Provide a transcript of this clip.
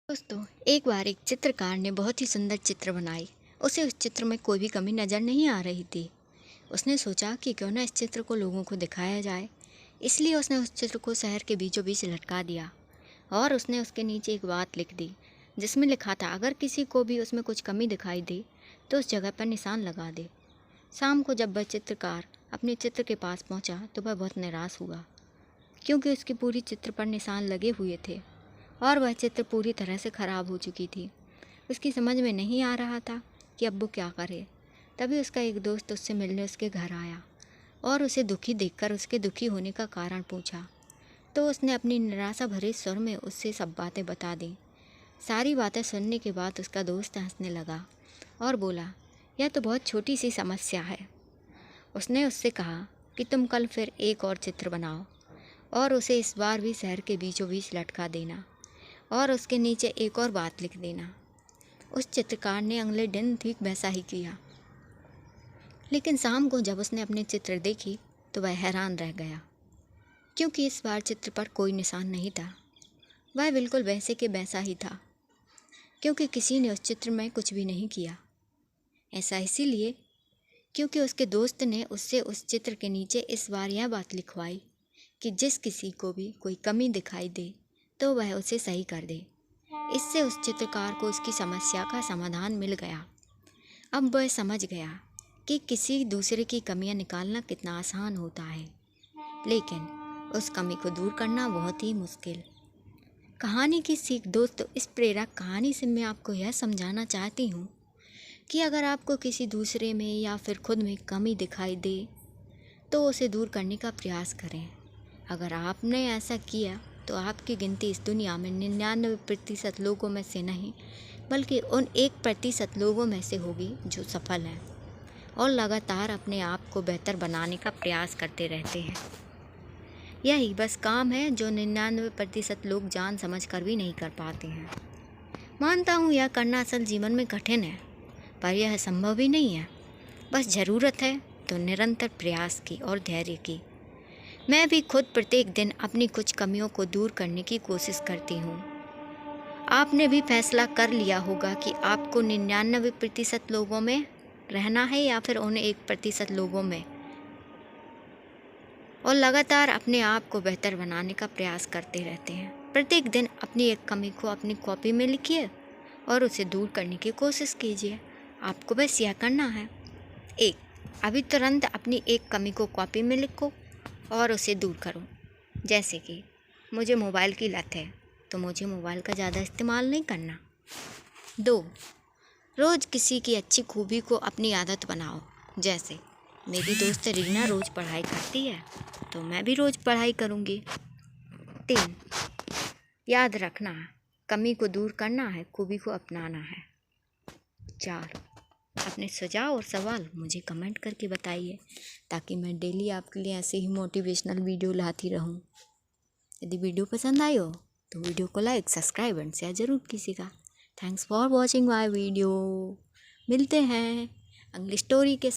दोस्तों, एक बार एक चित्रकार ने बहुत ही सुंदर चित्र बनाई। उसे उस चित्र में कोई भी कमी नज़र नहीं आ रही थी। उसने सोचा कि क्यों ना इस चित्र को लोगों को दिखाया जाए। इसलिए उसने उस चित्र को शहर के बीचों बीच लटका दिया और उसने उसके नीचे एक बात लिख दी जिसमें लिखा था, अगर किसी को भी उसमें कुछ कमी दिखाई दे तो उस जगह पर निशान लगा दे। शाम को जब वह चित्रकार अपने चित्र के पास पहुंचा तो वह बहुत निराश हुआ, क्योंकि उसकी पूरी चित्र पर निशान लगे हुए थे और वह चित्र पूरी तरह से ख़राब हो चुकी थी। उसकी समझ में नहीं आ रहा था कि अब वो क्या करे। तभी उसका एक दोस्त उससे मिलने उसके घर आया और उसे दुखी देखकर उसके दुखी होने का कारण पूछा। तो उसने अपनी निराशा भरे स्वर में उससे सब बातें बता दी। सारी बातें सुनने के बाद उसका दोस्त हंसने लगा और बोला, यह तो बहुत छोटी सी समस्या है। उसने उससे कहा कि तुम कल फिर एक और चित्र बनाओ और उसे इस बार भी शहर के बीचों बीच लटका देना और उसके नीचे एक और बात लिख देना। उस चित्रकार ने अगले दिन ठीक वैसा ही किया, लेकिन शाम को जब उसने अपने चित्र देखी तो वह हैरान रह गया, क्योंकि इस बार चित्र पर कोई निशान नहीं था। वह बिल्कुल वैसे के वैसा ही था, क्योंकि किसी ने उस चित्र में कुछ भी नहीं किया। ऐसा इसीलिए क्योंकि उसके दोस्त ने उससे उस चित्र के नीचे इस बार यह बात लिखवाई कि जिस किसी को भी कोई कमी दिखाई दे तो वह उसे सही कर दे। इससे उस चित्रकार को उसकी समस्या का समाधान मिल गया। अब वह समझ गया कि किसी दूसरे की कमियां निकालना कितना आसान होता है, लेकिन उस कमी को दूर करना बहुत ही मुश्किल। कहानी की सीख दोस्तों, इस प्रेरक कहानी से मैं आपको यह समझाना चाहती हूँ कि अगर आपको किसी दूसरे में या फिर खुद में कमी दिखाई दे तो उसे दूर करने का प्रयास करें। अगर आपने ऐसा किया तो आपकी गिनती इस दुनिया में 99% लोगों में से नहीं, बल्कि उन 1% लोगों में से होगी जो सफल हैं और लगातार अपने आप को बेहतर बनाने का प्रयास करते रहते हैं। यही बस काम है जो 99% लोग जान समझ कर भी नहीं कर पाते हैं। मानता हूँ यह करना असल जीवन में कठिन है, पर यह संभव ही नहीं है। बस ज़रूरत है तो निरंतर प्रयास की और धैर्य की। मैं भी खुद प्रत्येक दिन अपनी कुछ कमियों को दूर करने की कोशिश करती हूँ। आपने भी फैसला कर लिया होगा कि आपको 99% लोगों में रहना है या फिर उन 1% लोगों में, और लगातार अपने आप को बेहतर बनाने का प्रयास करते रहते हैं। प्रत्येक दिन अपनी एक कमी को अपनी कॉपी में लिखिए और उसे दूर करने की कोशिश कीजिए। आपको बस यह करना है, अभी तुरंत अपनी एक कमी को कॉपी में लिखो और उसे दूर करो। जैसे कि मुझे मोबाइल की लत है तो मुझे मोबाइल का ज़्यादा इस्तेमाल नहीं करना। 2, रोज़ किसी की अच्छी खूबी को अपनी आदत बनाओ। जैसे मेरी दोस्त रीना रोज़ पढ़ाई करती है तो मैं भी रोज़ पढ़ाई करूँगी। 3, याद रखना है, कमी को दूर करना है, खूबी को अपनाना है। 4, अपने सुझाव और सवाल मुझे कमेंट करके बताइए, ताकि मैं डेली आपके लिए ऐसे ही मोटिवेशनल वीडियो लाती रहूं। यदि वीडियो पसंद आई हो तो वीडियो को लाइक, सब्सक्राइब एंड शेयर ज़रूर कीजिएगा। Thanks for watching my video. मिलते हैं अगली स्टोरी के